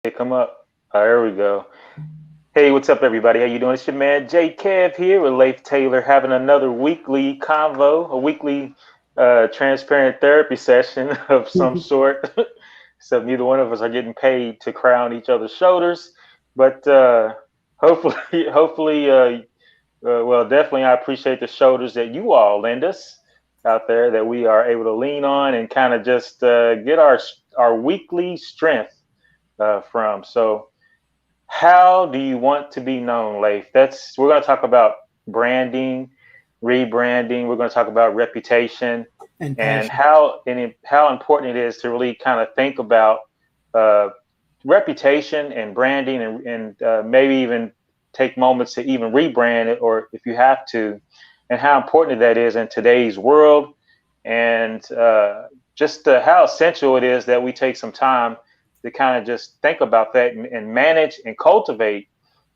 Come up. There we go. Hey, what's up, everybody? How you doing? It's your man Jay Kev here with Leif Taylor, having another weekly convo, a weekly transparent therapy session of some sort. So neither one of us are getting paid to cry on each other's shoulders, but hopefully, well, definitely, I appreciate the shoulders that you all lend us out there that we are able to lean on and kind of just get our weekly strength from. So, how do you want to be known, Leif? That's we're going to talk about branding, rebranding. We're going to talk about reputation and and passion. how important it is to really kind of think about uh, reputation and branding and maybe even take moments to even rebrand it, or if you have to, and how important that is in today's world, and just how essential it is that we take some time to kind of just think about that and manage and cultivate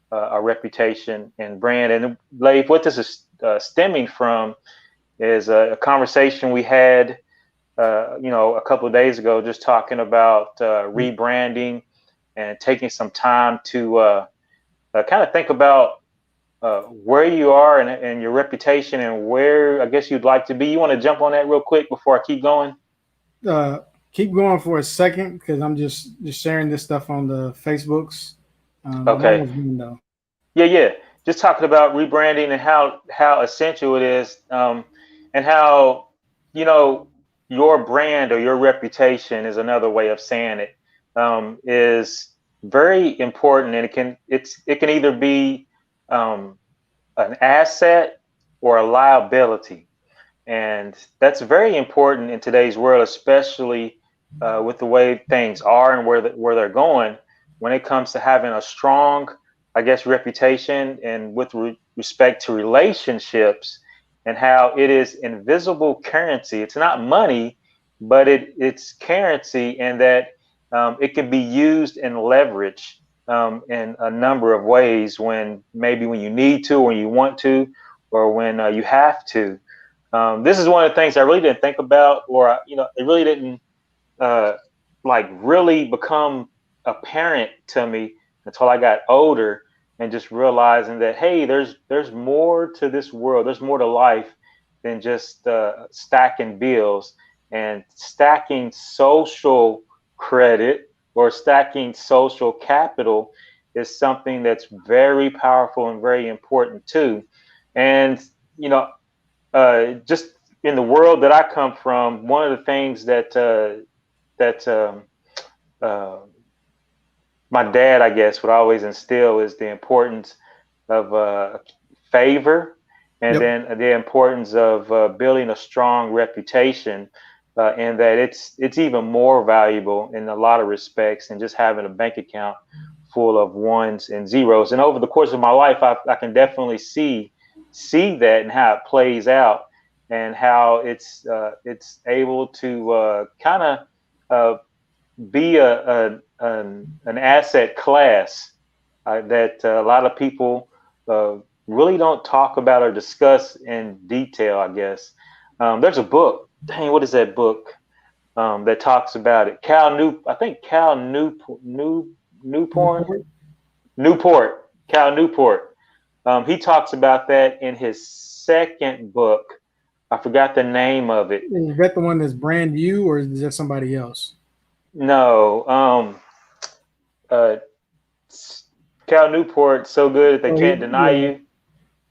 our reputation and brand. And Leif, what this is stemming from is a conversation we had, a couple of days ago, just talking about rebranding and taking some time to kind of think about where you are and your reputation and where I guess you'd like to be. You want to jump on that real quick before I keep going? Uh, Keep going for a second because I'm just sharing this stuff on the Facebooks. I'm Okay. almost done though. Yeah. Just talking about rebranding and how essential it is, and how you know your brand or your reputation is another way of saying it, is very important, and it can either be um, an asset or a liability. And that's very important in today's world, especially with the way things are and where they're going when it comes to having a strong, I guess, reputation and with respect to relationships and how it is invisible currency. It's not money, but it's currency, and that it can be used and leveraged in a number of ways when maybe when you need to, or when you want to, or when you have to. This is one of the things I really didn't think about, or it really didn't uh, like really become apparent to me until I got older, and just realizing that hey, there's more to this world. There's more to life than just stacking bills and stacking social credit or stacking social capital is something that's very powerful and very important too. And you know, just in the world that I come from, one of the things that uh, my dad, I guess, would always instill is the importance of favor, and Yep. then the importance of building a strong reputation, and that it's even more valuable in a lot of respects than just having a bank account full of ones and zeros. And over the course of my life, I can definitely see that and how it plays out, and how it's able to kind of be an asset class that a lot of people uh, really don't talk about or discuss in detail, I guess. There's a book. Dang, what is that book that talks about it? I think Newport, Newport. Cal Newport. He talks about that in his second book. I forgot the name of it. Is that the one that's brand you, or is that somebody else? No, uh, Cal Newport, so good that they Oh, can't deny yeah, you.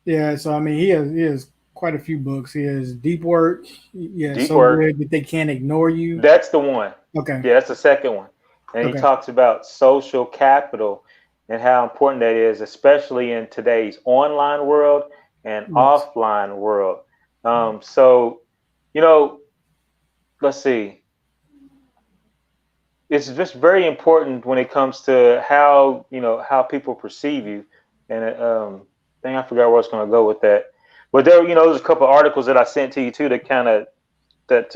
yeah. So I mean, he has quite a few books. He has Deep Work. Yeah, Deep so work. good that they can't ignore you. That's the one. Okay, Yeah, that's the second one. And he okay. talks about social capital and how important that is, especially in today's online world and Yes. offline world. So, you know, let's see. It's just very important when it comes to how how people perceive you. And dang, I forgot where I was going to go with that. But there's a couple of articles that I sent to you too that kind of that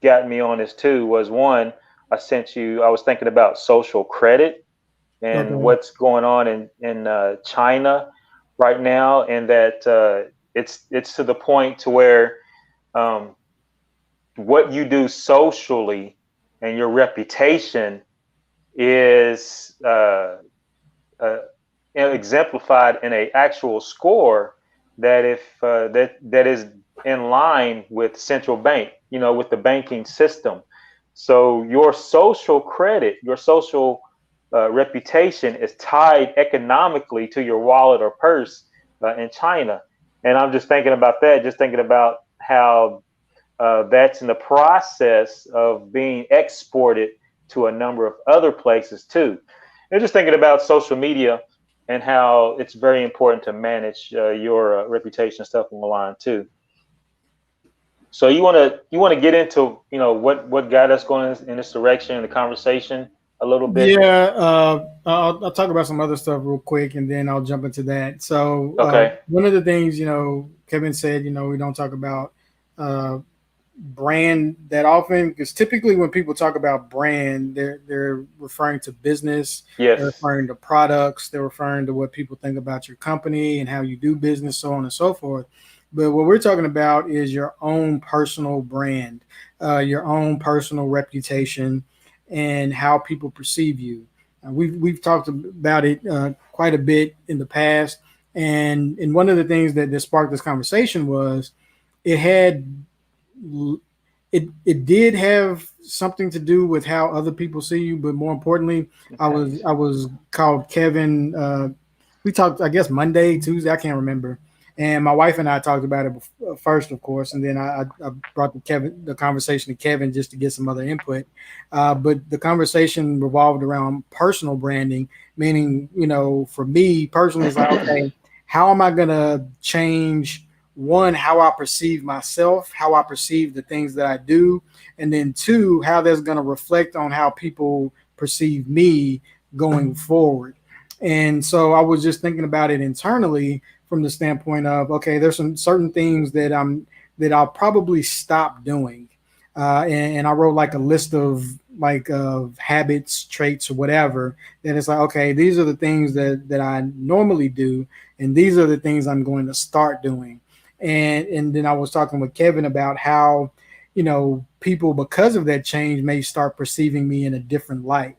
got me on this too. Was one I sent you. I was thinking about social credit and Okay. what's going on in China right now, and that it's to the point to where um, what you do socially and your reputation is uh, exemplified in a actual score that if that is in line with central bank, with the banking system. So your social credit, your social reputation is tied economically to your wallet or purse in China. And I'm just thinking about that, just thinking about how that's in the process of being exported to a number of other places too. And just thinking about social media and how it's very important to manage your reputation and stuff on the line too. So you want to get into what got us going in this direction in the conversation a little bit. Yeah, I'll talk about some other stuff real quick, and then I'll jump into that. So, Okay. one of the things Kevin said, we don't talk about uh, brand that often, because typically when people talk about brand, they're referring to business, they're Yes. referring to products, they're referring to what people think about your company and how you do business, so on and so forth. But what we're talking about is your own personal brand, your own personal reputation, and how people perceive you. We've talked about it quite a bit in the past, and one of the things that sparked this conversation was it had it did have something to do with how other people see you, but more importantly, Okay. I was called Kevin. We talked, I guess, Monday, Tuesday, I can't remember. And my wife and I talked about it first, of course, and then I brought the conversation to Kevin just to get some other input. But the conversation revolved around personal branding, meaning, for me personally, it's like, okay, how am I gonna change one, how I perceive myself, how I perceive the things that I do, and then two, how that's going to reflect on how people perceive me going forward. And so I was just thinking about it internally from the standpoint of, okay, there's some certain things that I'll probably stop doing. And I wrote like a list of habits, traits, or whatever. That it's like, okay, these are the things that I normally do, and these are the things I'm going to start doing. And then I was talking with Kevin about how people, because of that change, may start perceiving me in a different light.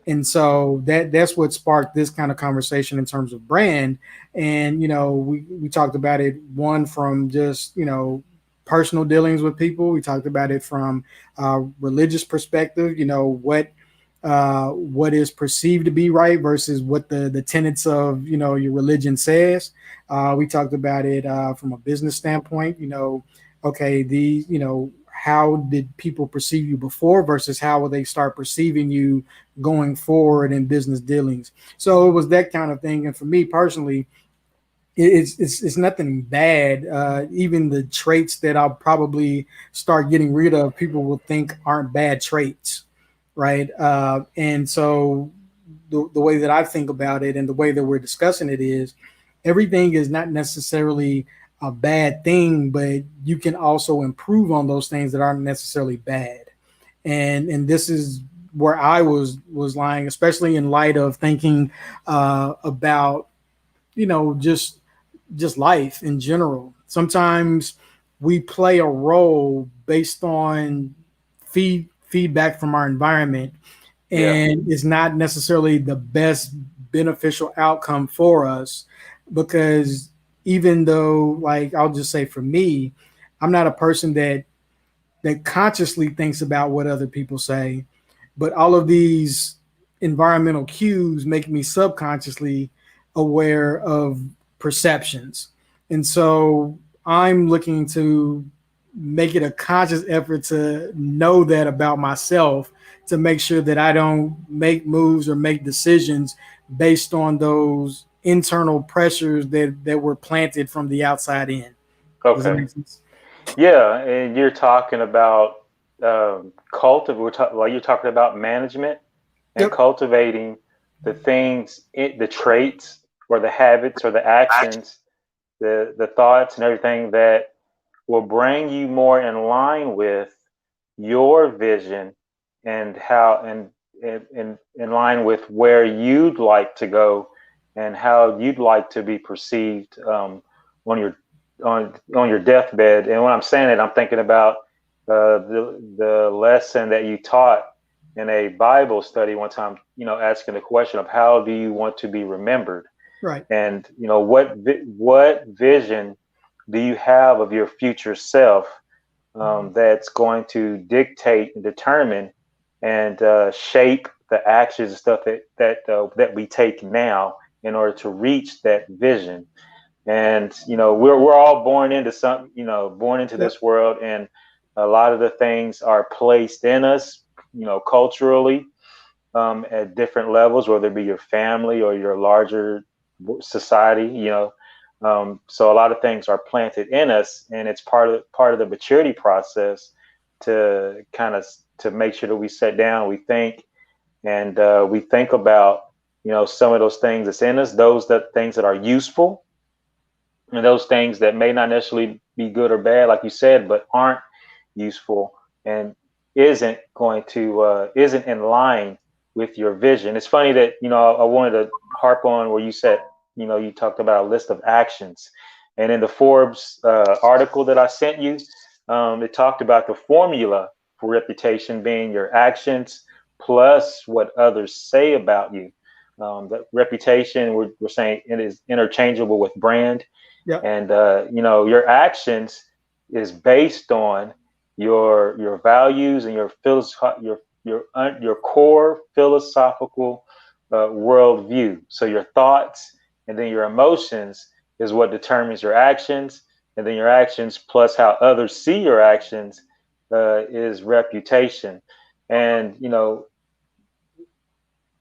And so that's what sparked this kind of conversation in terms of brand. And we talked about it, one, from just personal dealings with people. We talked about it from religious perspective, what is perceived to be right versus what the tenets of your religion says. We talked about it from a business standpoint. Okay, how did people perceive you before versus how will they start perceiving you going forward in business dealings. So it was that kind of thing. And for me personally, it's nothing bad. Even the traits that I'll probably start getting rid of, people will think aren't bad traits, right? And so the way that I think about it and the way that we're discussing it is everything is not necessarily a bad thing, but you can also improve on those things that aren't necessarily bad. And this is where I was lying, especially in light of thinking about just life in general. Sometimes we play a role based on feedback from our environment, Yeah. and it's not necessarily the best beneficial outcome for us because even though, like, I'll just say for me, I'm not a person that consciously thinks about what other people say, but all of these environmental cues make me subconsciously aware of perceptions. And so I'm looking to make it a conscious effort to know that about myself, to make sure that I don't make moves or make decisions based on those internal pressures that were planted from the outside in. Does that Okay. make sense? Yeah, and you're talking about you're talking about management and Yep. cultivating the things, the traits or the habits or the actions, the thoughts and everything that will bring you more in line with your vision and how and in line with where you'd like to go and how you'd like to be perceived on your on your deathbed. And when I'm saying it, I'm thinking about the lesson that you taught in a Bible study one time, asking the question of how do you want to be remembered, Right. and what vision do you have of your future self, that's going to dictate and determine and shape the actions and stuff that we take now in order to reach that vision. And we're all born into something, born into Yep. this world, and a lot of the things are placed in us, culturally, at different levels, whether it be your family or your larger society. So a lot of things are planted in us, and it's part of the maturity process to kind of to make sure that we sit down, we think, and we think about some of those things that's in us, those that things that are useful, and those things that may not necessarily be good or bad, like you said, but aren't useful and isn't in line with your vision. It's funny that I wanted to harp on where you said you talked about a list of actions, and in the Forbes article that I sent you, it talked about the formula for reputation being your actions plus what others say about you. The reputation, we're saying it is interchangeable with brand, Yep. and your actions is based on your values and your core philosophical worldview. So your thoughts and then your emotions is what determines your actions, and then your actions plus how others see your actions is reputation. And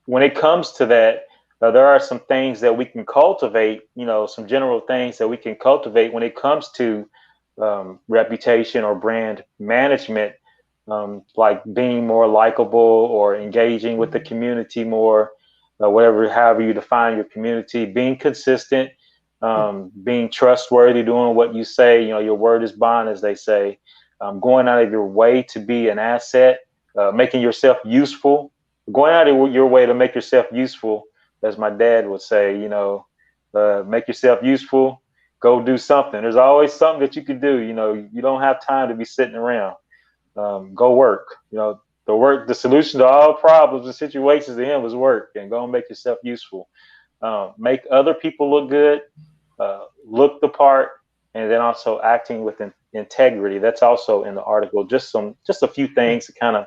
when it comes to that, there are some things that we can cultivate, some general things that we can cultivate when it comes to reputation or brand management, like being more likable or engaging with the community more, however you define your community, being consistent, being trustworthy, doing what you say, your word is bond, as they say, going out of your way to be an asset, making yourself useful, going out of your way to make yourself useful, as my dad would say, make yourself useful, go do something. There's always something that you can do. You don't have time to be sitting around. Go work. The solution to all problems and situations to him was work, and go and make yourself useful. Make other people look good, look the part, and then also acting with integrity. That's also in the article. Just a few Yeah. things to kind of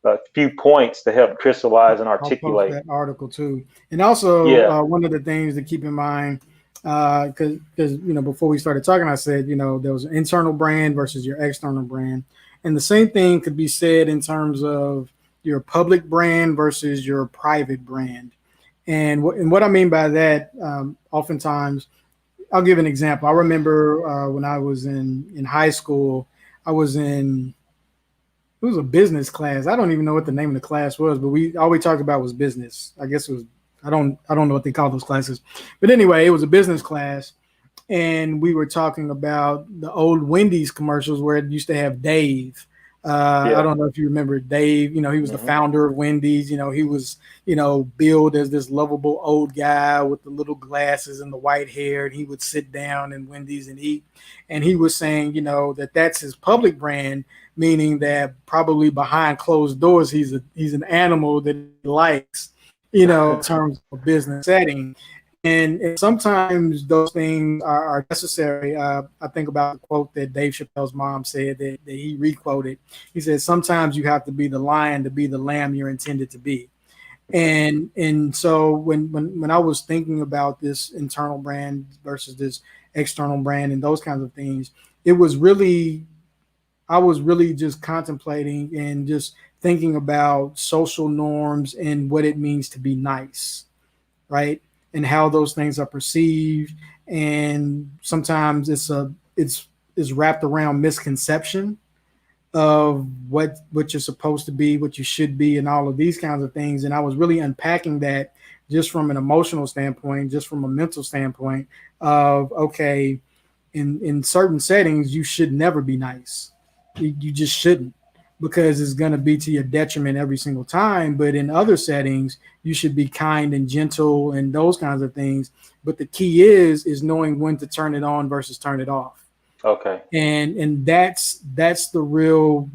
a few points to help crystallize and I'll post articulate. that article too. And also, Yeah. one of the things to keep in mind, because before we started talking, I said there was an internal brand versus your external brand, and the same thing could be said in terms of your public brand versus your private brand. And what I mean by that, oftentimes, I'll give an example. I remember when I was in high school, I was in it was a business class. I don't even know what the name of the class was, but we all we talked about was business. I guess it was I don't know what they call those classes. But anyway, it was a business class, and we were talking about the old Wendy's commercials where it used to have Dave. I Yeah. don't know if you remember Dave. He was the Hmm. founder of Wendy's. He was billed as this lovable old guy with the little glasses and the white hair, and he would sit down in Wendy's and eat. And he was saying, that that's his public brand, meaning that probably behind closed doors, he's an animal that he likes, in terms of a business setting. And sometimes those things are necessary. I think about the quote that Dave Chappelle's mom said that he requoted. He said, "Sometimes you have to be the lion to be the lamb you're intended to be." And so when I was thinking about this internal brand versus this external brand and those kinds of things, it was really I was really just contemplating and just thinking about social norms and what it means to be nice, right? And how those things are perceived. And sometimes it's wrapped around misconception of what you're supposed to be, what you should be, and all of these kinds of things. And I was really unpacking that just from an emotional standpoint, just from a mental standpoint of okay, in certain settings, you should never be nice. You just shouldn't because it's going to be to your detriment every single time. But in other settings, you should be kind and gentle and those kinds of things. But the key is knowing when to turn it on versus turn it off. Okay. And that's the real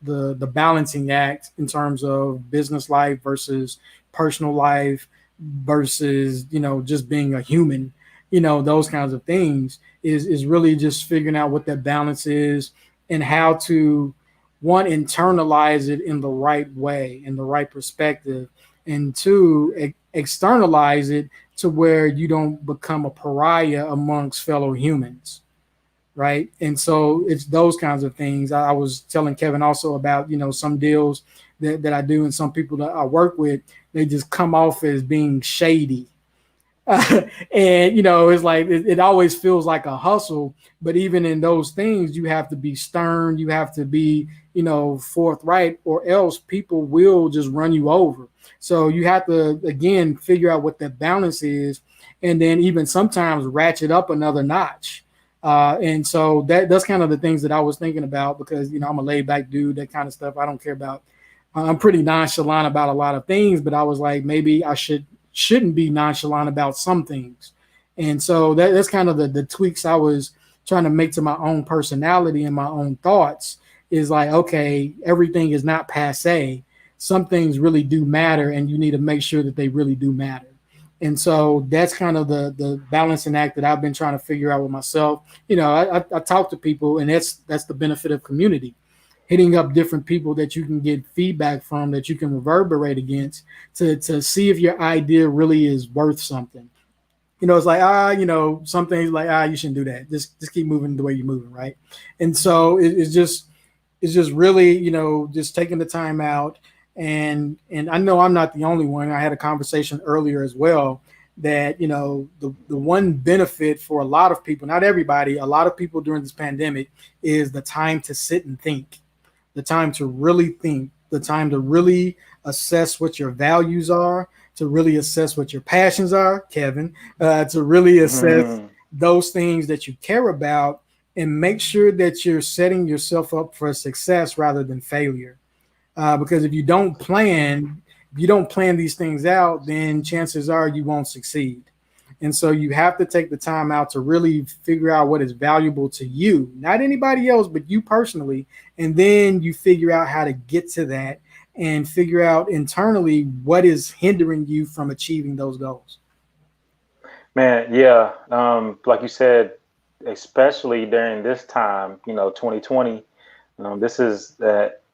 the balancing act in terms of business life versus personal life versus just being a human, those kinds of things is really just figuring out what that balance is and how to one internalize it in the right way, in the right perspective, and two externalize it to where you don't become a pariah amongst fellow humans, right? And so it's those kinds of things. I was telling Kevin also about some deals that I do and some people that I work with, they just come off as being shady. And it's like it always feels like a hustle, but even in those things you have to be stern, you have to be forthright, or else people will just run you over. So you have to again figure out what that balance is, and then even sometimes ratchet up another notch. And so that's kind of the things that I was thinking about, because I'm a laid back dude, that kind of stuff I don't care about. I'm pretty nonchalant about a lot of things, but I was like, maybe I shouldn't be nonchalant about some things. And so that's kind of the tweaks I was trying to make to my own personality and my own thoughts, is like, okay, everything is not passe. Some things really do matter, and you need to make sure that they really do matter. And so that's kind of the balancing act that I've been trying to figure out with myself. I talk to people, and that's the benefit of community, hitting up different people that you can get feedback from, that you can reverberate against, to see if your idea really is worth something. It's like, some things like, you shouldn't do that. Just keep moving the way you're moving, right? And so it's just really, just taking the time out. And I know I'm not the only one. I had a conversation earlier as well, that the one benefit for a lot of people, not everybody, a lot of people during this pandemic, is the time to sit and think, the time to really think, the time to really assess what your values are, to really assess what your passions are, Kevin, to really assess Mhm. those things that you care about, and make sure that you're setting yourself up for success rather than failure. Because if you don't plan these things out, then chances are you won't succeed. And so you have to take the time out to really figure out what is valuable to you, not anybody else, but you personally. And then you figure out how to get to that, and figure out internally what is hindering you from achieving those goals. Man, yeah. Like you said, especially during this time, 2020, this is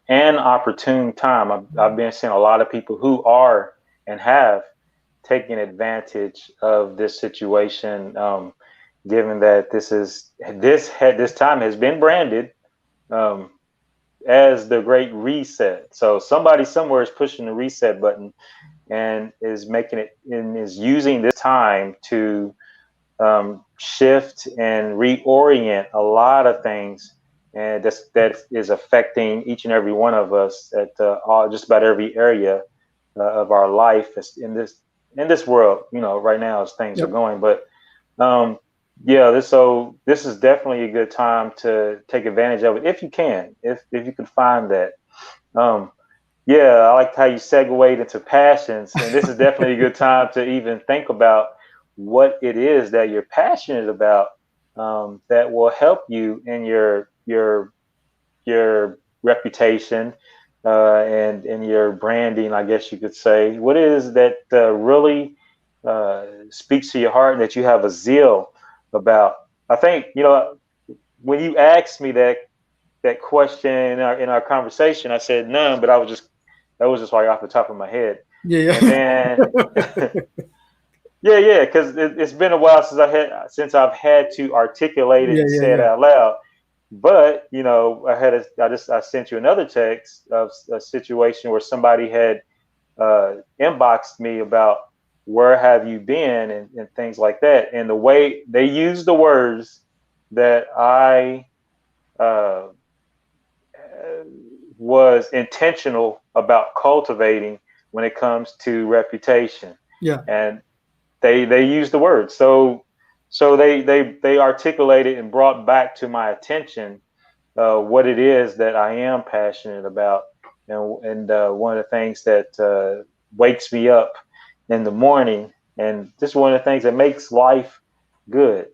an opportune time. I've been seeing a lot of people who are and have taken advantage of this situation, given that this time has been branded um, as the Great Reset. So somebody somewhere is pushing the reset button and is making it and is using this time to shift and reorient a lot of things, and that is affecting each and every one of us at all, just about every area of our life in this world. Right now as things are Yep. going, but um, yeah, this is definitely a good time to take advantage of it if you can, if you can find that. Um, yeah, I liked how you segued into passions, and this is definitely a good time to even think about what it is that you're passionate about, that will help you in your reputation, and your branding, I guess you could say. What is that really speaks to your heart that you have a zeal about? I think when you asked me that question in our conversation, I said none, but that was just right off the top of my head. Yeah. And then yeah, because it's been a while since I've had to articulate it Yeah. and Yeah. say it Yeah. out loud. But I sent you another text of a situation where somebody had inboxed me about where have you been, and things like that, and the way they use the words that I uh, was intentional about cultivating when it comes to reputation, Yeah. and they used the words, so they articulated and brought back to my attention what it is that I am passionate about, and one of the things that wakes me up in the morning, and just one of the things that makes life good.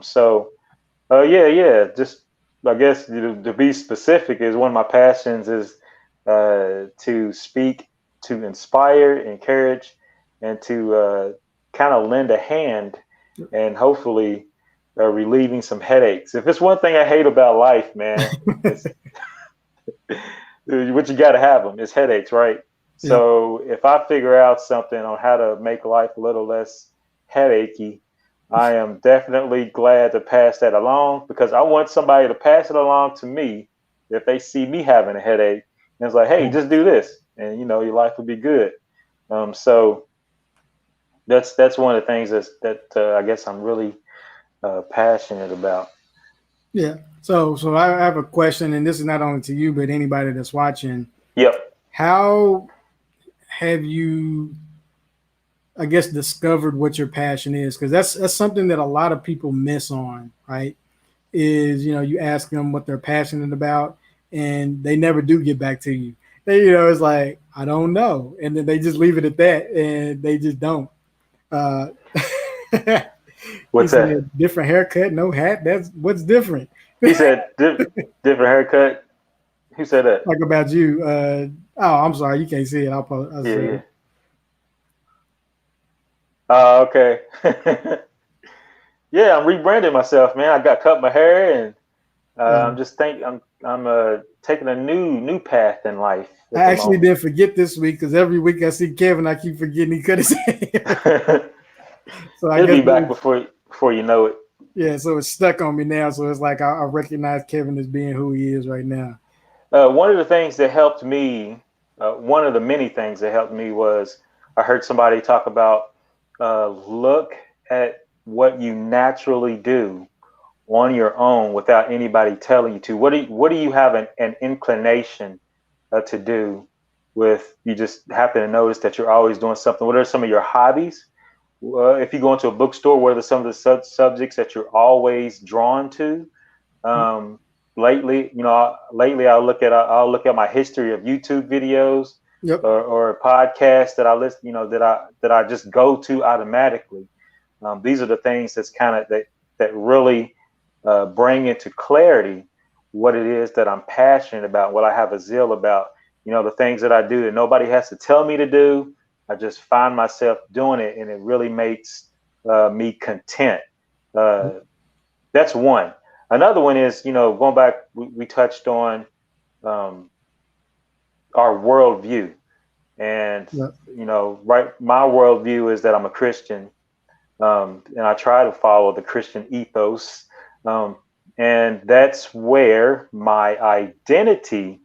So yeah, just I guess to be specific, is one of my passions is to speak, to inspire, encourage, and to kind of lend a hand, and hopefully relieving some headaches. If it's one thing I hate about life, man, it's what you got to have them is headaches, right? Yeah. So if I figure out something on how to make life a little less headachy, I am definitely glad to pass that along, because I want somebody to pass it along to me if they see me having a headache, and it's like, hey, just do this, and your life will be good. So that's one of the things that I guess I'm really passionate about. Yeah. So I have a question, and this is not only to you, but anybody that's watching. Yep. How have you, I guess, discovered what your passion is? Because that's something that a lot of people miss on, right? Is you ask them what they're passionate about, and they never do get back to you. It's like I don't know, and then they just leave it at that, and they just don't. Uh, he What's that? said, "Different haircut, no hat. That's what's different." He said different haircut. Who said that? Like about you. Oh, I'm sorry, you can't see it. I'll Yeah, say yeah. it. Oh, okay. Yeah, I'm rebranding myself, man. I got cut my hair, and I'm Um, just think I'm taking a new path in life I at the actually moment. didn't forget this week because every week I see Kevin, I keep forgetting he cut his hair. So I It'll guess be it back was, before you know it. yeah. So it's stuck on me now. So it's like I recognize Kevin as being who he is right now. One of the things that helped me, one of the many things that helped me was I heard somebody talk about look at what you naturally do on your own without anybody telling you to. What do you have an inclination to do with, you just happen to notice that you're always doing something? What are some of your hobbies? If you go into a bookstore, what are some of the subjects that you're always drawn to? Um, lately I'll look at my history of YouTube videos, Yep. or podcasts that I listen, that I just go to automatically. These are the things that really bring into clarity what it is that I'm passionate about, what I have a zeal about. The things that I do that nobody has to tell me to do. I just find myself doing it, and it really makes me content. Uh, that's one. Another one is, going back, we touched on um, our worldview. And, Yep. right, my worldview is that I'm a Christian, and I try to follow the Christian ethos. Um, and that's where my identity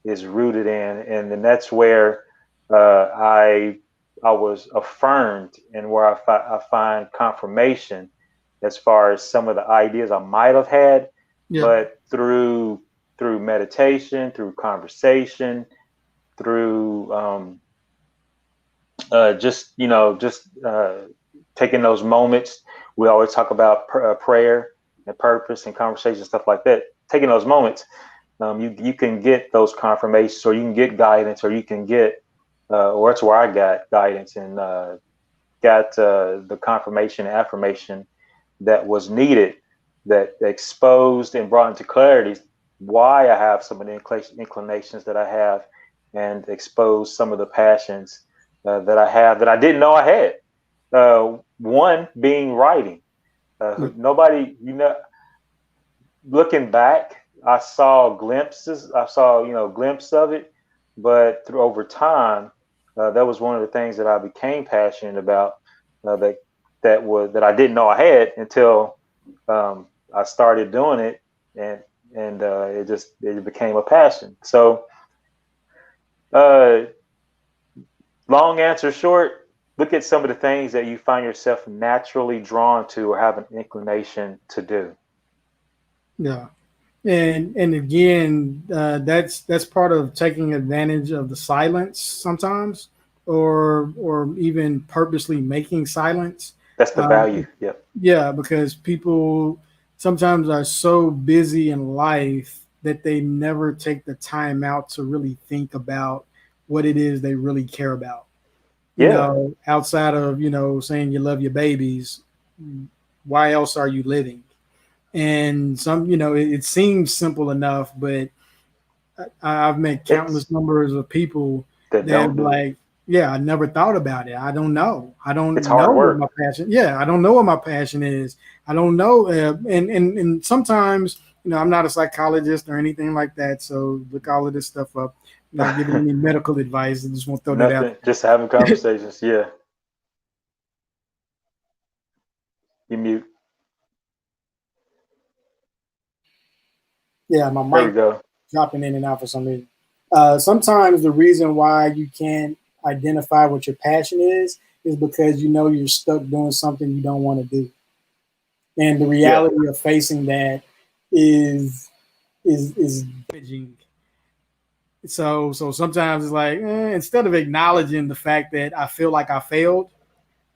is rooted in. And then that's where I was affirmed, and where I find confirmation as far as some of the ideas I might have had, Yep. but through meditation, through conversation, through just taking those moments. We always talk about prayer and purpose and conversation, stuff like that. Taking those moments, you can get those confirmations, or you can get guidance, or you can get, or that's where I got guidance, and got the confirmation and affirmation that was needed, that exposed and brought into clarity why I have some of the inclinations that I have, and exposed some of the passions that I have that I didn't know I had. One being writing. Yep. Nobody, looking back, I saw glimpses of it, but through over time, that was one of the things that I became passionate about. That I didn't know I had until I started doing it, and it became a passion. So, uh, long answer short, look at some of the things that you find yourself naturally drawn to or have an inclination to do. Yeah. And again, that's part of taking advantage of the silence sometimes, or even purposely making silence. That's the Um, value. Yep. yeah, because people sometimes are so busy in life that they never take the time out to really think about what it is they really care about. Yeah. Outside of saying you love your babies, why else are you living? And some, it seems simple enough, but I've met It's countless numbers of people that that don't do it. like, yeah, I never thought about it. I don't know. I It's don't know hard what my work. passion. Yeah, I don't know what my passion is. I don't know. And sometimes, I'm not a psychologist or anything like that. So look all of this stuff up. Not giving any medical advice. I just want to throw that out Nothing. Just having there. conversations. Yeah. You mute. Yeah, my There we mic go. dropping in and out for some reason. Sometimes the reason why you can't identify what your passion is because you're stuck doing something you don't want to do, and the Yeah. reality of facing that is damaging. So sometimes it's like, instead of acknowledging the fact that I feel like I failed,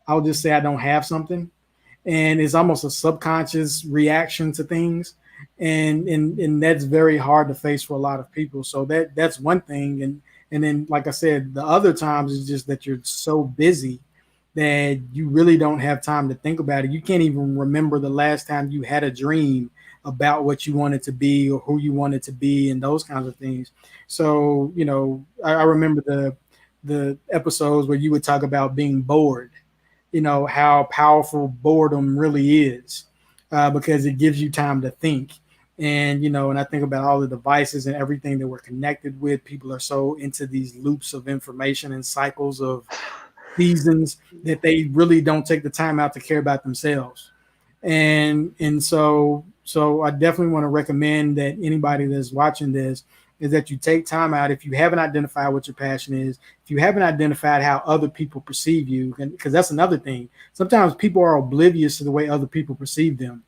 I'll just say I don't have something, and it's almost a subconscious reaction to things, and that's very hard to face for a lot of people. So that's one thing, and then like I said, the other times is just that you're so busy that you really don't have time to think about it. You can't even remember the last time you had a dream about what you wanted to be or who you wanted to be and those kinds of things. So I remember the episodes where you would talk about being bored, how powerful boredom really is, because it gives you time to think. And and I think about all the devices and everything that we're connected with. People are so into these loops of information and cycles of seasons that they really don't take the time out to care about themselves. And so I definitely want to recommend that anybody that's watching this is that you take time out. If you haven't identified what your passion is, if you haven't identified how other people perceive you, because that's another thing. Sometimes people are oblivious to the way other people perceive them.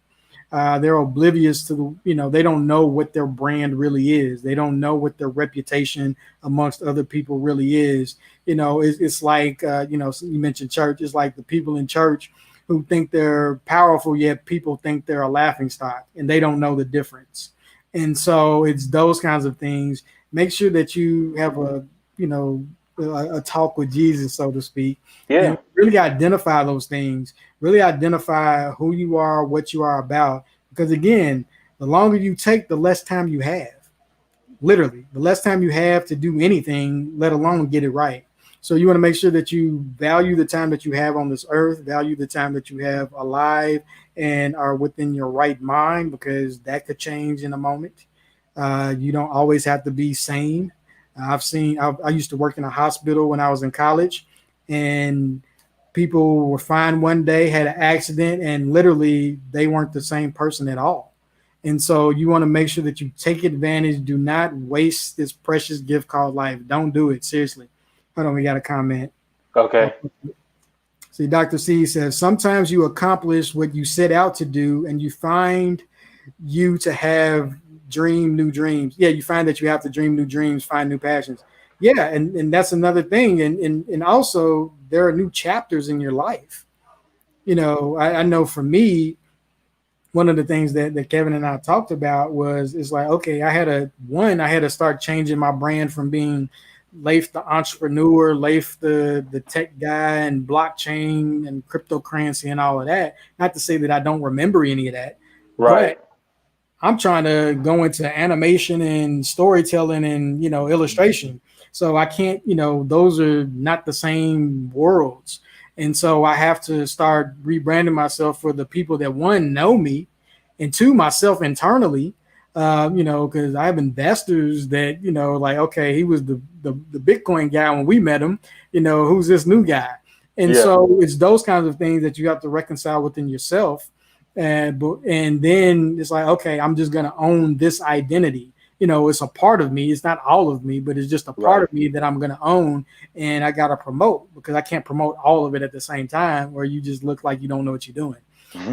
They're oblivious to they don't know what their brand really is. They don't know what their reputation amongst other people really is. It's like, so you mentioned church. It's like the people in church who think they're powerful, yet people think they're a laughing stock and they don't know the difference. And so it's those kinds of things. Make sure that you have you know, a talk with Jesus, so to speak, and Yeah. really identify those things, really identify who you are, what you are about. Because again, the longer you take, the less time you have. Literally, the less time you have to do anything, let alone get it right. So you want to make sure that you value the time that you have on this earth, value the time that you have alive and are within your right mind, because that could change in a moment. You don't always have to be sane. I used to work in a hospital when I was in college, and people were fine one day, had an accident, and literally they weren't the same person at all. And so you want to make sure that you take advantage. Do not waste this precious gift called life. Don't do it. Seriously. Hold on, we got a comment. Uh, Okay. See, Dr. C says, sometimes you accomplish what you set out to do and you find you to have dream new dreams. Yeah, you find that you have to dream new dreams, find new passions. Yeah, and that's another thing. And also there are new chapters in your life. I know for me, one of the things that Kevin and I talked about was, is like, okay, I had to start changing my brand from being Leif the entrepreneur, Leif the tech guy and blockchain and cryptocurrency and all of that. Not to say that I don't remember any of that, Right. but I'm trying to go into animation and storytelling and illustration. So I can't, those are not the same worlds. And so I have to start rebranding myself for the people that, one, know me, and two, myself internally. Because I have investors that, like, okay, he was the Bitcoin guy when we met him. Who's this new guy? And Yeah. so it's those kinds of things that you have to reconcile within yourself, and then it's like, okay, I'm just gonna own this identity. It's a part of me. It's not all of me, but it's just a part Right. of me that I'm gonna own, and I gotta promote, because I can't promote all of it at the same time, or you just look like you don't know what you're doing,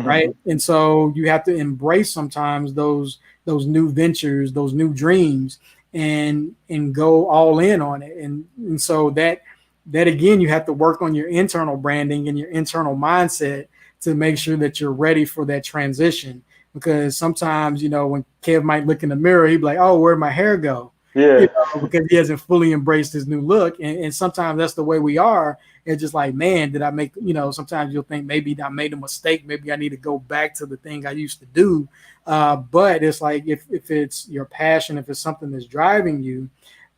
right? And so you have to embrace sometimes those new ventures, those new dreams, and go all in on it. And so that again, you have to work on your internal branding and your internal mindset to make sure that you're ready for that transition. Because sometimes, when Kev might look in the mirror, he'd be like, "Oh, where'd my hair go?" Yeah. Because he hasn't fully embraced his new look. And sometimes that's the way we are. it's just like, man, did I make, sometimes you'll think maybe I made a mistake. Maybe I need to go back to the thing I used to do. But it's like, if it's your passion, if it's something that's driving you,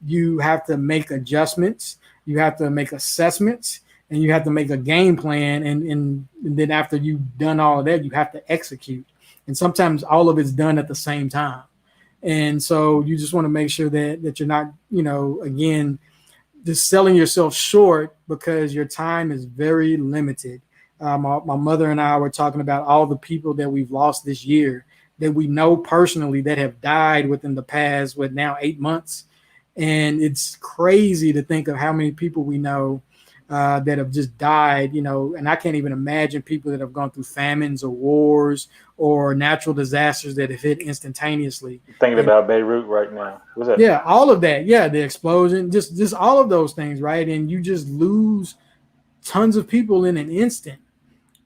you have to make adjustments, you have to make assessments, and you have to make a game plan. And then after you've done all of that, you have to execute. And sometimes all of it's done at the same time. And so you just want to make sure that you're not, again, just selling yourself short because your time is very limited. My mother and I were talking about all the people that we've lost this year that we know personally that have died within the past, what now, 8 months. And it's crazy to think of how many people we know that have just died, and I can't even imagine people that have gone through famines or wars or natural disasters that have hit instantaneously. Thinking And about Beirut right now. What's that? yeah, all of that. Yeah, the explosion, just all of those things, right? And you just lose tons of people in an instant.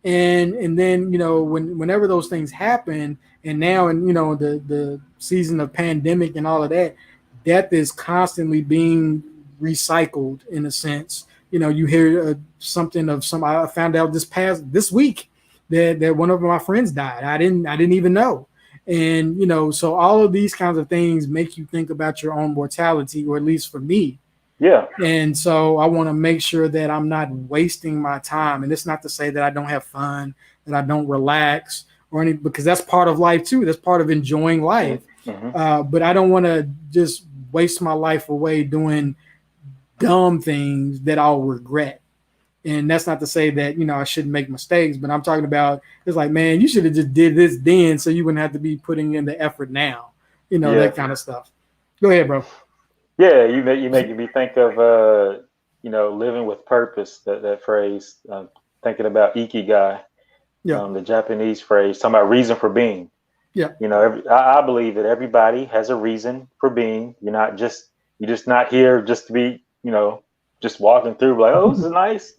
And then whenever those things happen, and now and the season of pandemic and all of that, death is constantly being recycled in a sense. You hear something of some. I found out this week that one of my friends died. I didn't even know. And so all of these kinds of things make you think about your own mortality, or at least for me. Yeah. And so I want to make sure that I'm not wasting my time. And it's not to say that I don't have fun, that I don't relax or any, because that's part of life too. That's part of enjoying life. Mm-hmm. But I don't want to just waste my life away doing dumb things that I'll regret. And that's not to say that, I shouldn't make mistakes, but I'm talking about, it's like, man, you should have just did this then so you wouldn't have to be putting in the effort now, Yeah. that kind of stuff. Go ahead, bro. Yeah. You making me think of living with purpose. That phrase. Thinking about ikigai, Yeah. the Japanese phrase, talking about reason for being. Yeah. I believe that everybody has a reason for being. You're just not here just to be, just walking through like, oh, this is nice.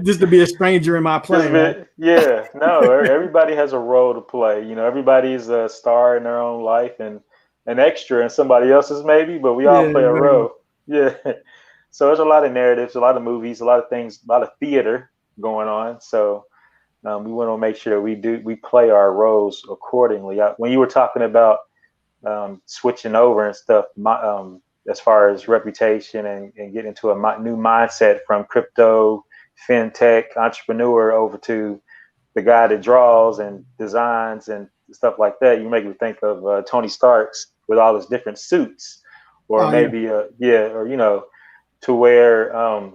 Just to be a stranger in my Just play, a right? bit, yeah. No, everybody has a role to play. Everybody's a star in their own life and an extra in somebody else's maybe, but we all Yeah, play a exactly. role. Yeah. So there's a lot of narratives, a lot of movies, a lot of things, a lot of theater going on. So we want to make sure that we play our roles accordingly. When you were talking about switching over and stuff, as far as reputation and getting into a new mindset from crypto, fintech entrepreneur over to the guy that draws and designs and stuff like that, you make me think of Tony Stark's with all his different suits, or Oh yeah, maybe yeah, or to where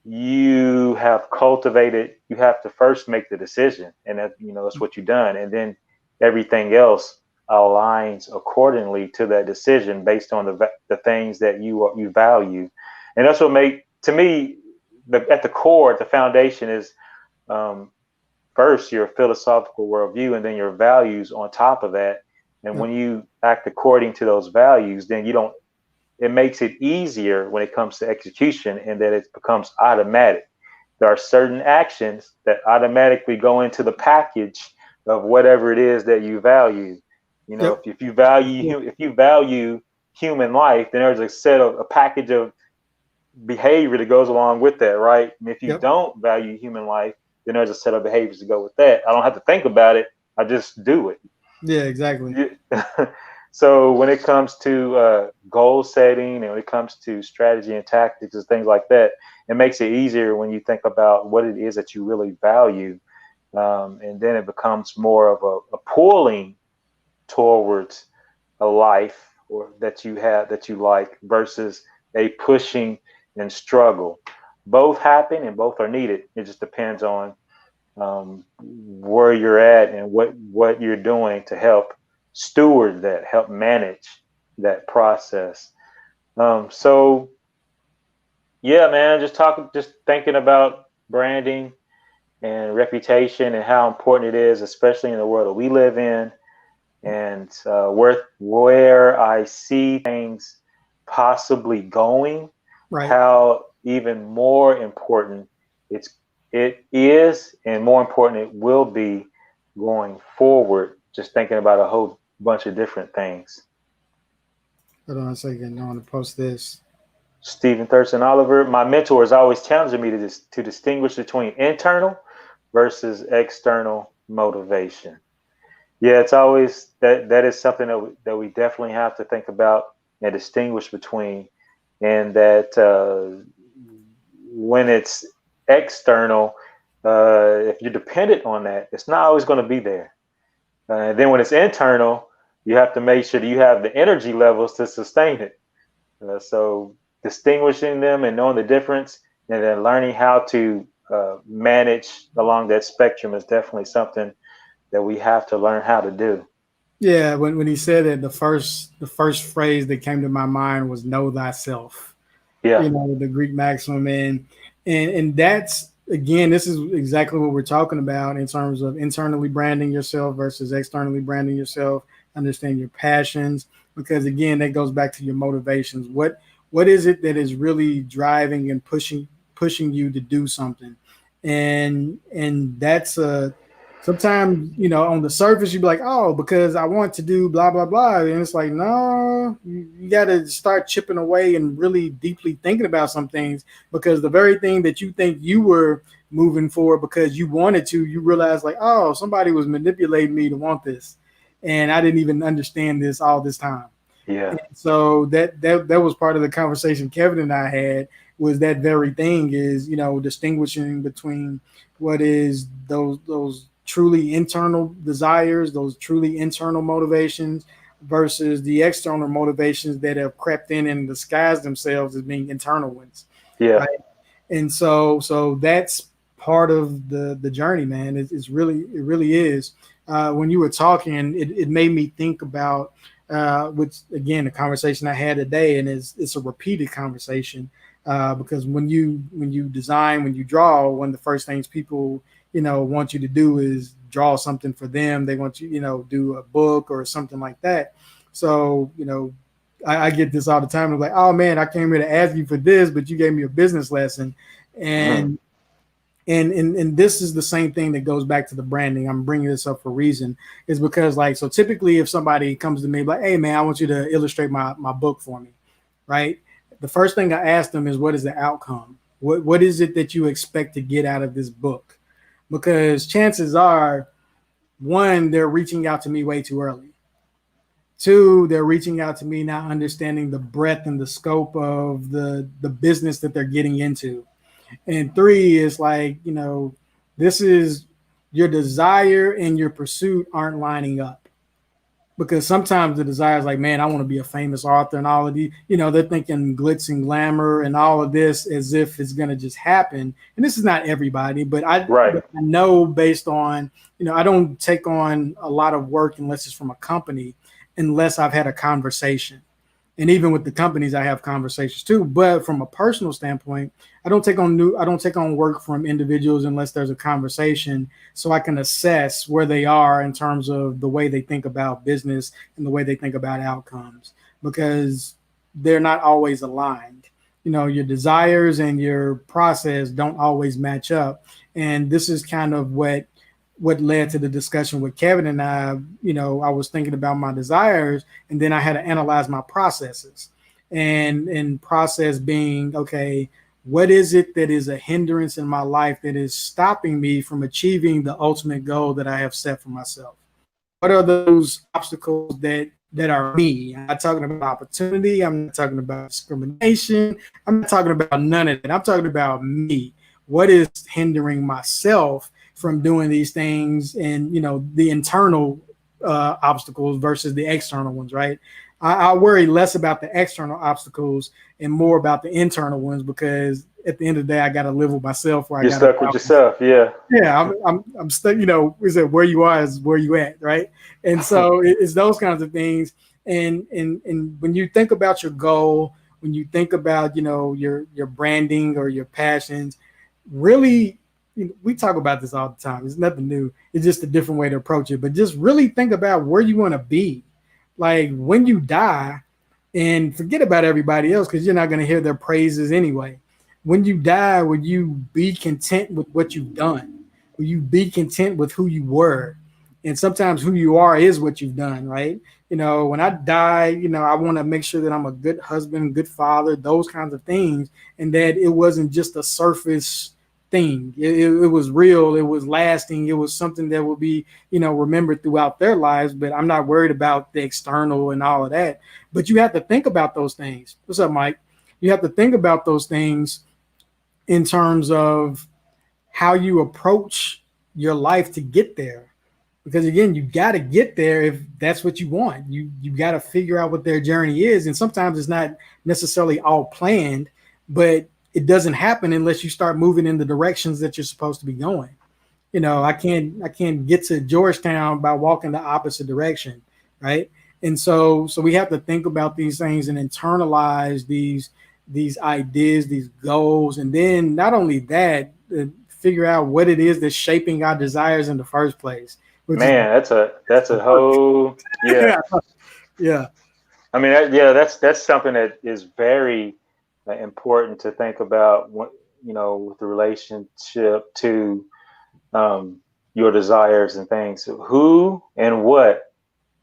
you have cultivated. You have to first make the decision, and that's what you've done, and then everything else aligns accordingly to that decision based on the things that you value, and that's what make to me at the core, at the foundation is um, first your philosophical worldview, and then your values on top of that. And yeah, when you act according to those values, then you don't. It makes it easier when it comes to execution, and that it becomes automatic. There are certain actions that automatically go into the package of whatever it is that you value. yep, If you yeah, value human life, then there's a package of behavior that goes along with that, right? And if you yep, don't value human life, then there's a set of behaviors to go with that. I don't have to think about it. I just do it. yeah, exactly. So when it comes to goal setting and when it comes to strategy and tactics and things like that, it makes it easier when you think about what it is that you really value, and then it becomes more of a pulling towards a life or that you have that you like versus a pushing and struggle. Both happen and both are needed. It just depends on where you're at and what you're doing to help steward that, help manage that process. So yeah, man, just thinking about branding and reputation and how important it is, especially in the world that we live in, and where I see things possibly going, Right. how even more important it is, and more important it will be going forward. Just thinking about a whole bunch of different things. Hold on a second. I want to post this. Stephen Thurston Oliver. My mentor is always challenging me to distinguish between internal versus external motivation. Yeah, it's always that is something that we definitely have to think about and distinguish between, and that when it's external, if you're dependent on that, it's not always going to be there. And then when it's internal, you have to make sure that you have the energy levels to sustain it. So distinguishing them and knowing the difference, and then learning how to manage along that spectrum is definitely something that we have to learn how to do. Yeah, when he said it, the first phrase that came to my mind was "Know thyself." Yeah, The Greek maximum, and that's again, this is exactly what we're talking about in terms of internally branding yourself versus externally branding yourself. Understand your passions, because again, that goes back to your motivations. What is it that is really driving and pushing you to do something? And that's sometimes, on the surface you'd be like, oh, because I want to do blah blah blah, and it's like, no, you got to start chipping away and really deeply thinking about some things, because the very thing that you think you were moving for because you wanted to, you realize like, oh, somebody was manipulating me to want this, and I didn't even understand this all this time. yeah, And so that was part of the conversation Kevin and I had, was that very thing, is distinguishing between what is those truly internal desires, those truly internal motivations, versus the external motivations that have crept in and disguised themselves as being internal ones, yeah, right? And so that's part of the journey, man. It really is. When you were talking, it made me think about, which again, the conversation I had today, and it's a repeated conversation, because when you design, when you draw, one of the first things people want you to do is draw something for them. They want you, do a book or something like that. So I get this all the time. I'm like, oh man, I came here to ask you for this, but you gave me a business lesson. mhm, And this is the same thing that goes back to the branding. I'm bringing this up for a reason, is because, like, so typically if somebody comes to me like, hey man, I want you to illustrate my book for me, right? The first thing I ask them is, what is the outcome? What is it that you expect to get out of this book? Because chances are, one, they're reaching out to me way too early. Two, they're reaching out to me not understanding the breadth and the scope of the business that they're getting into. And three is like, this is your desire and your pursuit aren't lining up, because sometimes the desire is like, man, I want to be a famous author, and all of the, they're thinking glitz and glamour and all of this as if it's going to just happen. And this is not everybody, but right, I know, based on, I don't take on a lot of work unless it's from a company, unless I've had a conversation. And even with the companies, I have conversations too. But from a personal standpoint, I don't take on work from individuals unless there's a conversation, so I can assess where they are in terms of the way they think about business and the way they think about outcomes, because they're not always aligned. Your desires and your process don't always match up. And this is kind of what led to the discussion with Kevin and I. I was thinking about my desires, and then I had to analyze my processes. And process being, okay, what is it that is a hindrance in my life that is stopping me from achieving the ultimate goal that I have set for myself? What are those obstacles that are me? I'm not talking about opportunity. I'm not talking about discrimination. I'm not talking about none of that. I'm talking about me. What is hindering myself from doing these things? And the internal obstacles versus the external ones, right? I worry less about the external obstacles and more about the internal ones, because at the end of the day, I got to live with myself, where I you're got to stuck with yourself. Yeah, yeah, I'm stuck. Is it where you are is where you at, right? And so it's those kinds of things. And when you think about your goal, when you think about your branding or your passions, really, we talk about this all the time. It's nothing new. It's just a different way to approach it. But just really think about where you want to be, like when you die, and forget about everybody else, because you're not going to hear their praises anyway. When you die, will you be content with what you've done? Will you be content with who you were? And sometimes who you are is what you've done, right? When I die, I want to make sure that I'm a good husband, good father, those kinds of things, and that it wasn't just a surface thing. It was real, it was lasting, it was something that will be, remembered throughout their lives. But I'm not worried about the external and all of that. But you have to think about those things. What's up, Mike? You have to think about those things in terms of how you approach your life to get there, because again, you got to get there. If that's what you want, you got to figure out what their journey is. And sometimes it's not necessarily all planned, but it doesn't happen unless you start moving in the directions that you're supposed to be going. I can't get to Georgetown by walking the opposite direction, right? And so we have to think about these things and internalize these ideas, these goals, and then not only that, figure out what it is that's shaping our desires in the first place, which is Man, that's a work. whole, yeah. Yeah, yeah, I mean, yeah, that's something that is very important to think about. With the relationship to um, your desires and things. Who and what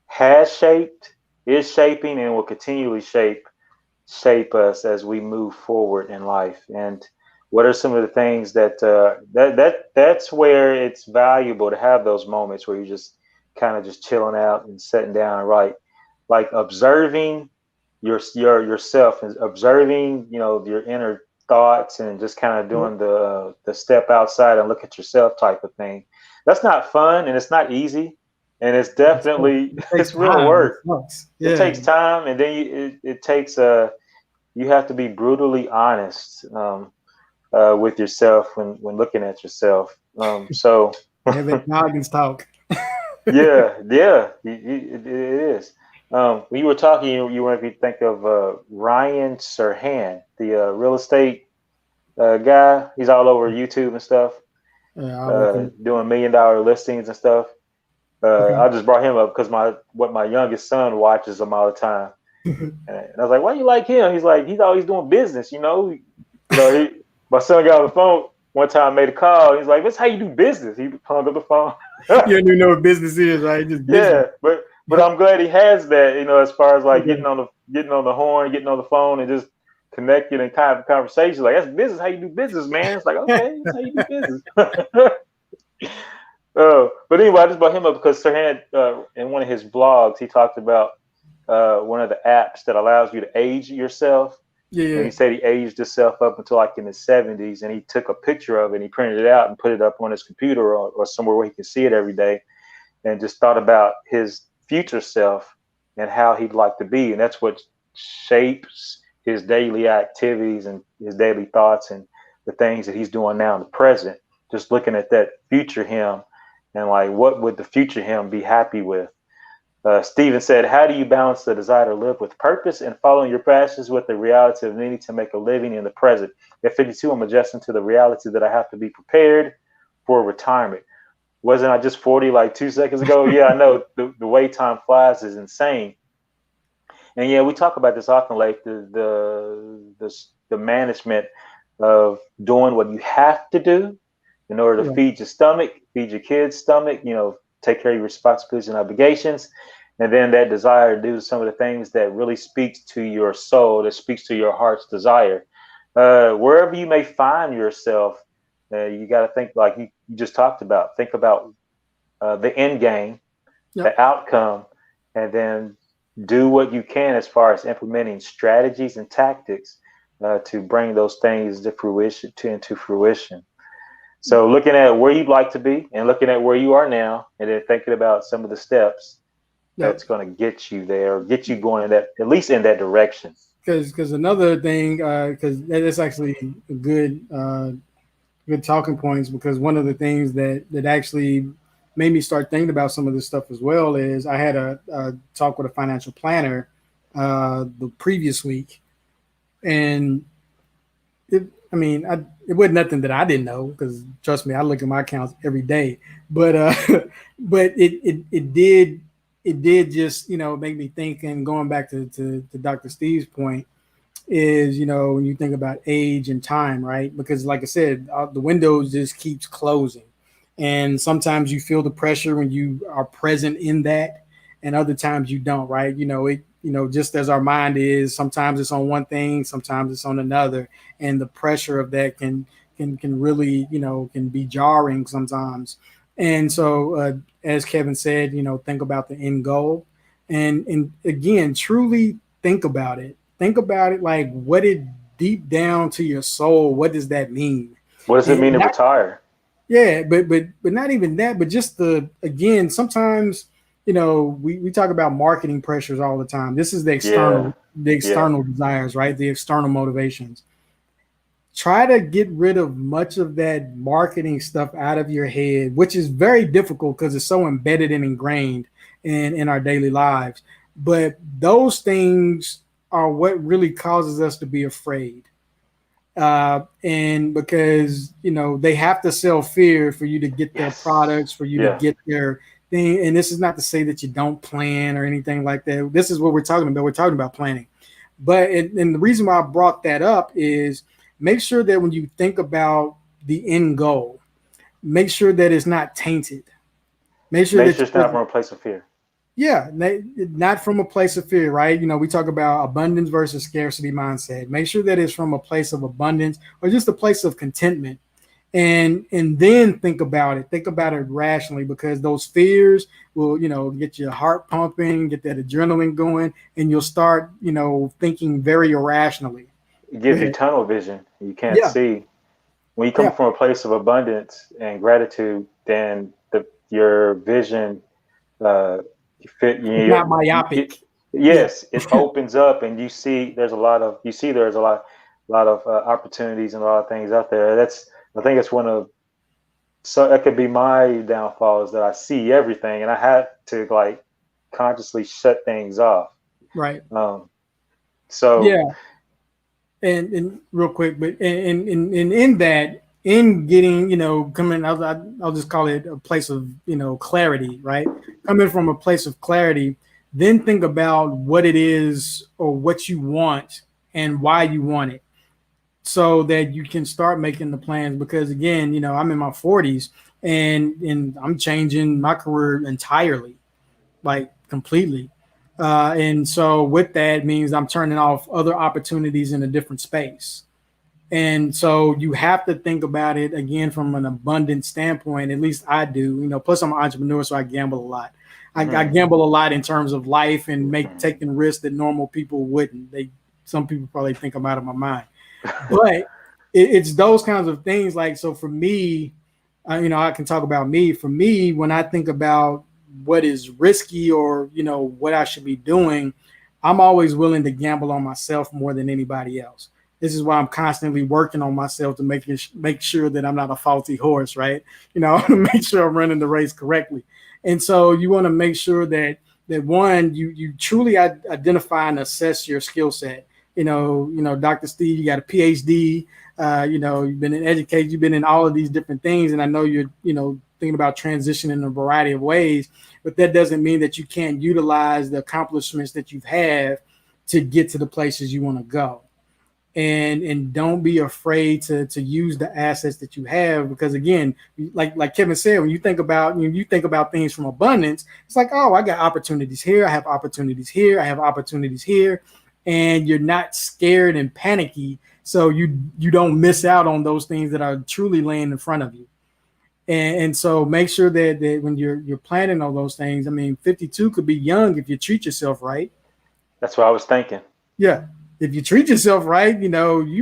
has shaped, is shaping, and will continually shape us as we move forward in life. And what are some of the things that's where it's valuable to have those moments where you're just kind of just chilling out and sitting down, right? Like observing yourself and observing, your inner thoughts, and just kind of yeah. doing the step outside and look at yourself type of thing. That's not fun, and it's not easy, and it's definitely It takes it's real time. It work. sucks. It Yeah, takes time, and then it takes you have to be brutally honest with yourself when looking at yourself. So have it noggins talk. yeah, yeah, it is. When you were talking, you made me think of Ryan Serhan, the real estate guy. He's all over YouTube and stuff, I'll look at it. doing $1 million listings and stuff. Okay. I just brought him up because my youngest son watches him all the time. And I was like, "Why you like him?" He's like, "He's always doing business, you know." My son got on the phone one time, made a call. He's like, "That's how you do business." He hung up the phone. You don't even know what business is, right? Just business. Yeah, but I'm glad he has that. As far as like Okay. getting on the horn, getting on the phone, and just connecting and kind of conversation. Like, that's business. How you do business, man? It's like, okay, that's how you do business. But anyway, I just brought him up because Sirhan, in one of his blogs, he talked about one of the apps that allows you to age yourself. Yeah, And yeah, he said he aged himself up until like in his 70s, and he took a picture of it and he printed it out and put it up on his computer or somewhere where he can see it every day, and just thought about his future self and how he'd like to be. And that's what shapes his daily activities and his daily thoughts and the things that he's doing now in the present. Just looking at that future him and like, what would the future him be happy with? Stephen said, "How do you balance the desire to live with purpose and following your passions with the reality of needing to make a living in the present? At 52, I'm adjusting to the reality that I have to be prepared for retirement. Wasn't I just 40 like 2 seconds ago?" Yeah, I know the way time flies is insane. And yeah, we talk about this often, like the management of doing what you have to do in order to yeah, feed your stomach, feed your kids' stomach, take care of your responsibilities and obligations. And then that desire to do some of the things that really speaks to your soul, that speaks to your heart's desire. Wherever you may find yourself, you got to think like you just talked about. Think about the end game, yep. the outcome, and then do what you can as far as implementing strategies and tactics to bring those things into fruition. So looking at where you'd like to be and looking at where you are now, and then thinking about some of the steps Yep. that's going to get you there, or get you going in that, at least in that direction. Because another thing, because that's actually a good talking points, because one of the things that actually made me start thinking about some of this stuff as well is I had a talk with a financial planner the previous week, and I mean, it wasn't nothing that I didn't know, because trust me, I look at my accounts every day. But but it did just make me think. And going back to Dr. Steve's point is, when you think about age and time, right? Because like I said, the window just keeps closing. And sometimes you feel the pressure when you are present in that, and other times you don't, right? Just as our mind is, sometimes it's on one thing, sometimes it's on another, and the pressure of that can really, can be jarring sometimes. And so, as Kevin said, think about the end goal, and again, truly think about it. Think about it, like what it deep down to your soul. What does that mean? What does it mean And to not retire? Yeah, but not even that, but just the again, sometimes, we talk about marketing pressures all the time. This is the Yeah, external the yeah. external desires, right? The external motivations. Try to get rid of much of that marketing stuff out of your head, which is very difficult because it's so embedded and ingrained in our daily lives. But those things are what really causes us to be afraid, and because they have to sell fear for you to get their Yes. products, for you to Yeah. get their thing. And this is not to say that you don't plan or anything like that. This is what we're talking about. We're talking about planning. But and the reason why I brought that up is, make sure that when you think about the end goal, make sure that it's not tainted. Make sure Make that sure it's not from a place of fear. yeah, not from a place of fear, right? We talk about abundance versus scarcity mindset. Make sure that it's from a place of abundance or just a place of contentment. And then think about it. Think about it rationally, because those fears will, get your heart pumping, get that adrenaline going, and you'll start, thinking very irrationally. It Go gives you ahead. tunnel vision. You can't Yeah, see. When you come yeah. from a place of abundance and gratitude, then your vision, uh, you fit. It's not myopic. Yeah, Yes, it opens up, and you see there's a lot of opportunities and a lot of things out there. I think it's one of so that could be my downfall is that I see everything, and I have to like consciously shut things off. right. Um, so Yeah. And real quick, but and in that, in getting, coming, I'll just call it a place of, clarity, right? Coming from a place of clarity, then think about what it is or what you want and why you want it, so that you can start making the plans. Because again, I'm in my 40s, and I'm changing my career entirely, like completely. And so with that means I'm turning off other opportunities in a different space. And so you have to think about it again from an abundant standpoint. At least I do. Plus I'm an entrepreneur, so I gamble a lot. I mhm, gamble a lot in terms of life and make taking risks that normal people wouldn't. Some people probably think I'm out of my mind, but it's those kinds of things. Like, so for me, I can talk about me. For me, when I think about what is risky, or what I should be doing, I'm always willing to gamble on myself more than anybody else. This is why I'm constantly working on myself to make sure that I'm not a faulty horse, right? Make sure I'm running the race correctly. And so you want to make sure that one, you truly identify and assess your skill set. Dr. Steve, you got a PhD. You've been in education, you've been in all of these different things, and I know you're, thinking about transition in a variety of ways. But that doesn't mean that you can't utilize the accomplishments that you have to get to the places you want to go. And don't be afraid to use the assets that you have, because again, like Kevin said, when you think about things from abundance, it's like, oh, I got opportunities here, I have opportunities here, I have opportunities here, and you're not scared and panicky, so you don't miss out on those things that are truly laying in front of you. And so make sure that when you're planning all those things, I mean, 52 could be young if you treat yourself right. that's what I was thinking. Yeah. If you treat yourself right, you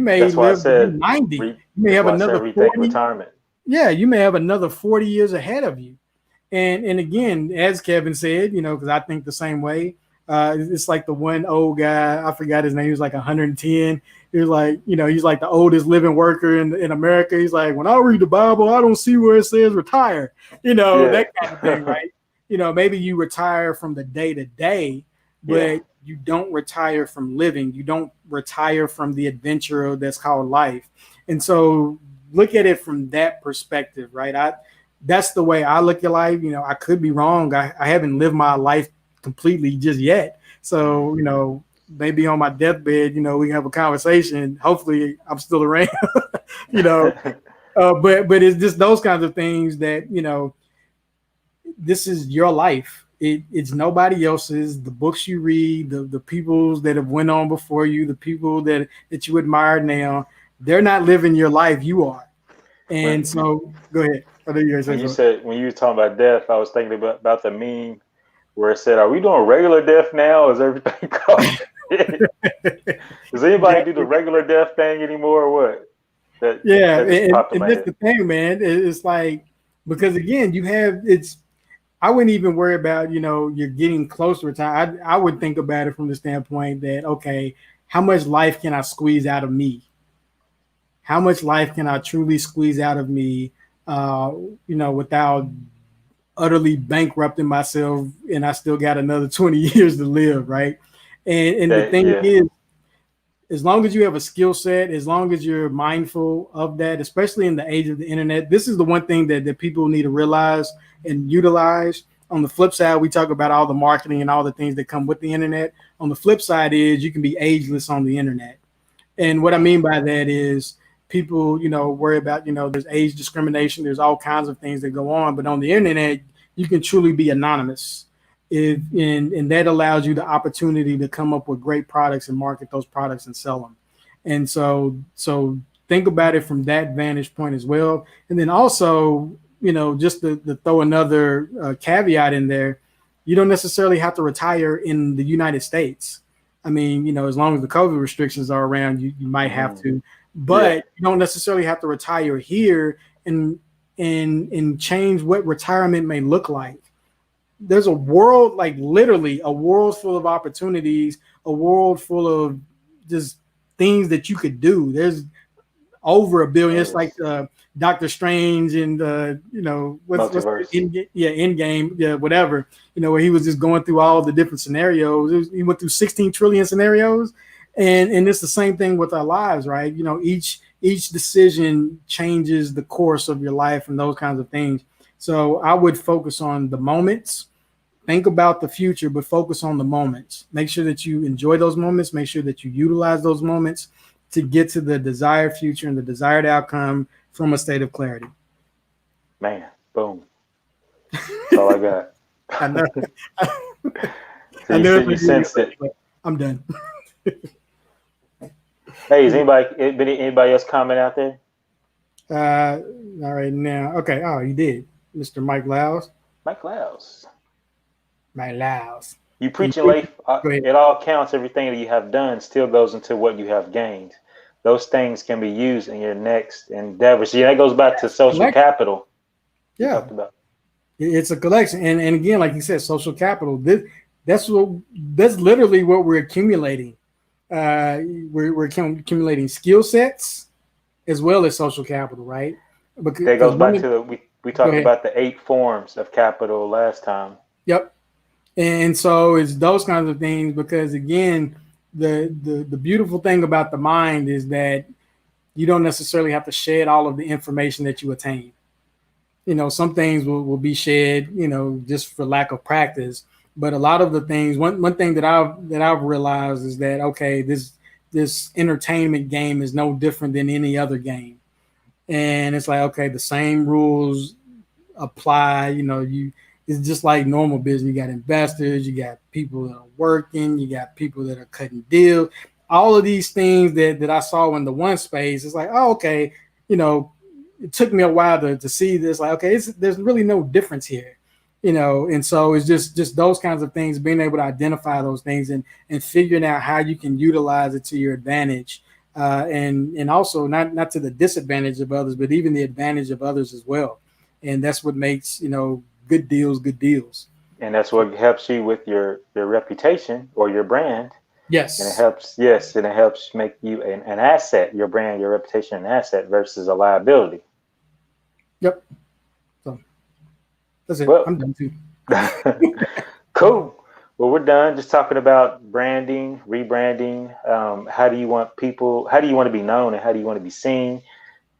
may That's why I live to be said 90. You may that's have why I said another rethink 40. retirement. Yeah, you may have another 40 years ahead of you. And again, as Kevin said, because I think the same way. It's like the one old guy, I forgot his name. He was like 110. He was like, he's like the oldest living worker in America. He's like, when I read the Bible, I don't see where it says retire. Yeah, That kind of thing, right? Maybe you retire from the day to day, yeah. but you don't retire from living. You don't retire from the adventure that's called life. And so look at it from that perspective, right? That's the way I look at life. I could be wrong. I haven't lived my life completely just yet. So, maybe on my deathbed, we have a conversation. Hopefully I'm still around, you know, But it's just those kinds of things that this is your life. It's nobody else's. The books you read, the people that have went on before you, the people that you admire now, they're not living your life. You are. And When so, go ahead. I know you guys say when you so. said when you were talking about death, I was thinking about the meme where it said, "Are we doing regular death now? Or is everything called dead?" Does Yeah, anybody do the regular death thing anymore, or what? That yeah, that just popped in and my that's head. the thing, man. It's like because again, you have it's. I wouldn't even worry about you're getting close to retirement. I would think about it from the standpoint that okay, how much life can I squeeze out of me? How much life can I truly squeeze out of me? Uh, without utterly bankrupting myself, and I still got another 20 years to live, right? And the That thing yeah, is, as long as you have a skill set, as long as you're mindful of that, especially in the age of the internet, this is the one thing that people need to realize and utilize. On the flip side, we talk about all the marketing and all the things that come with the internet. On the flip side is you can be ageless on the internet. And what I man. mean by that is people, worry about, there's age discrimination, there's all kinds of things that go on. But on the internet, you can truly be anonymous. And that allows you the opportunity to come up with great products and market those products and sell them. And so think about it from that vantage point as well. And then also, just to throw another caveat in there, you don't necessarily have to retire in the United States. I mean, as long as the COVID restrictions are around, you might have Hmm. to, Yeah, but you don't necessarily have to retire here and change what retirement may look like. There's a world, like literally a world full of opportunities, a world full of just things that you could do. There's over a billion. that It's like is Doctor Strange and what's multiverse. End Game, yeah, whatever. Where he was just going through all the different scenarios. He went through 16 trillion scenarios, and it's the same thing with our lives, right? Each decision changes the course of your life and those kinds of things. So I would focus on the moments. Think about the future, but focus on the moments. Make sure that you enjoy those moments. Make sure that you utilize those moments to get to the desired future and the desired outcome from a state of clarity. Man, boom. That's all I got. I know. So I you know said it's you gonna give you sensed it. but I'm done. Hey, is anybody else comment out there? All right now. Okay. Oh, you did, Mr. Mike Laos. Mike Laos. Mike Laos. You And preaching you, life. go ahead. It all counts. Everything that you have done still goes into what you have gained. Those things can be used in your next endeavor. See, that goes back to social Collection. capital we Yeah, talked about. it's a collection, and again, like you said, social capital. That's literally what we're accumulating. Uh, we're accumulating skill sets as well as social capital, right? That Because goes one, back to we go talked ahead. about the 8 forms of capital last time. Yep. And so it's those kinds of things because again, the beautiful thing about the mind is that you don't necessarily have to shed all of the information that you attain. Some things will be shed, just for lack of practice. But a lot of the things, one thing that I've realized is that okay, this entertainment game is no different than any other game. And it's like, okay, the same rules apply. You it's just like normal business. You got investors, you got people that are working, you got people that are cutting deals. All of these things that I saw in the one space, it's like, oh, okay, you know, it took me a while to see this. Like, okay, there's really no difference here, and so it's just those kinds of things, being able to identify those things and figuring out how you can utilize it to your advantage. And also not to the disadvantage of others, but even the advantage of others as well. And that's what makes good deals good deals. And that's what helps you with your reputation or your brand. And it Yes. helps, yes, and it helps make you an asset, your brand, your reputation, an asset versus a liability. Yep. So that's it. Well, I'm done too. cool. Well, we're done just talking about branding, rebranding. How do you want people, how do you want to be known and how do you want to be seen?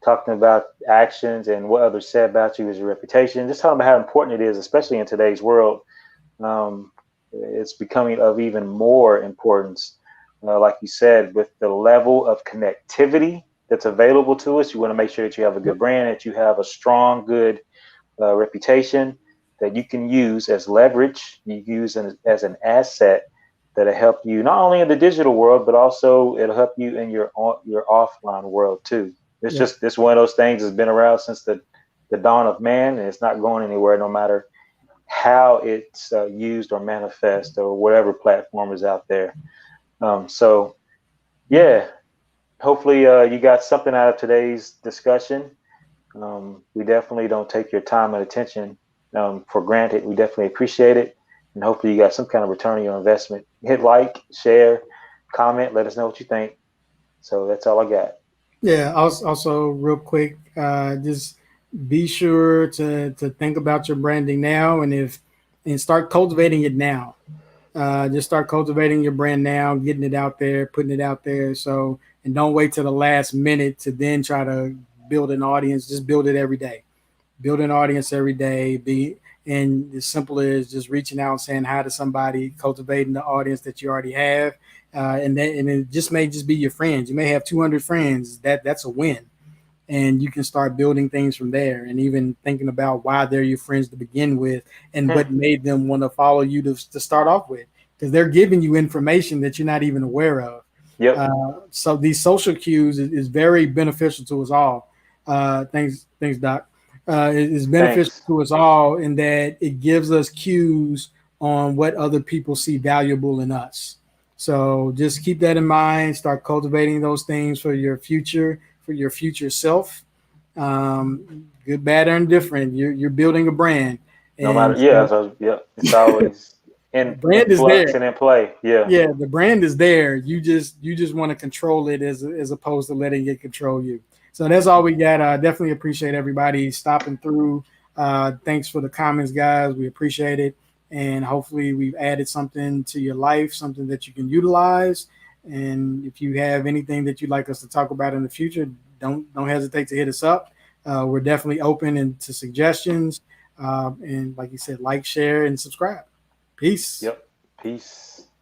Talking about actions and what others say about you as your reputation. Just talking about how important it is, especially in today's world. Um, it's becoming of even more importance, like you said, with the level of connectivity. that's available to us. You want to make sure that you have a Yep. good brand, that you have a strong, good reputation that you can use as leverage, you use as an asset that'll help you not only in the digital world, but also it'll help you in your offline world too. It's Yep. just this one of those things that's been around since the dawn of man, and it's not going anywhere, no matter how it's used or manifest or whatever platform is out there. So Yep. yeah, hopefully you got something out of today's discussion. We definitely don't take your time and attention for granted. We definitely appreciate it. And hopefully, you got some kind of return on your investment. Hit like, share, comment, let us know what you think. So that's all I got. Yeah. Also, real quick, just be sure to think about your branding now, and start cultivating it now. Just start cultivating your brand now, getting it out there, putting it out there. So, and don't wait till the last minute to then try to build an audience. Just build it every day. Build an audience every day. Be and as simple as just reaching out and saying hi to somebody, cultivating the audience that you already have, and it just may just be your friends. You may have 200 friends. That's a win, and you can start building things from there, and even thinking about why they're your friends to begin with and Hmm. what made them want to follow you to start off with, because they're giving you information that you're not even aware of. Yep. So these social cues is very beneficial to us all. Thanks, Doc. It is beneficial Thanks. to us all in that it gives us cues on what other people see valuable in us. So just keep that in mind. Start cultivating those things for your future self. Good, bad, or indifferent. You're building a brand, No matter, and yeah, so so, yeah, it's always the in brand is flux there. and in play. Yeah. Yeah, the brand is there. You just want to control it as opposed to letting it control you. So that's all we got. Definitely appreciate everybody stopping through. Thanks for the comments, guys. We appreciate it, and hopefully we've added something to your life, something that you can utilize. And if you have anything that you'd like us to talk about in the future, don't hesitate to hit us up. We're definitely open and to suggestions. And like you said, like, share, and subscribe. Peace. Yep. Peace.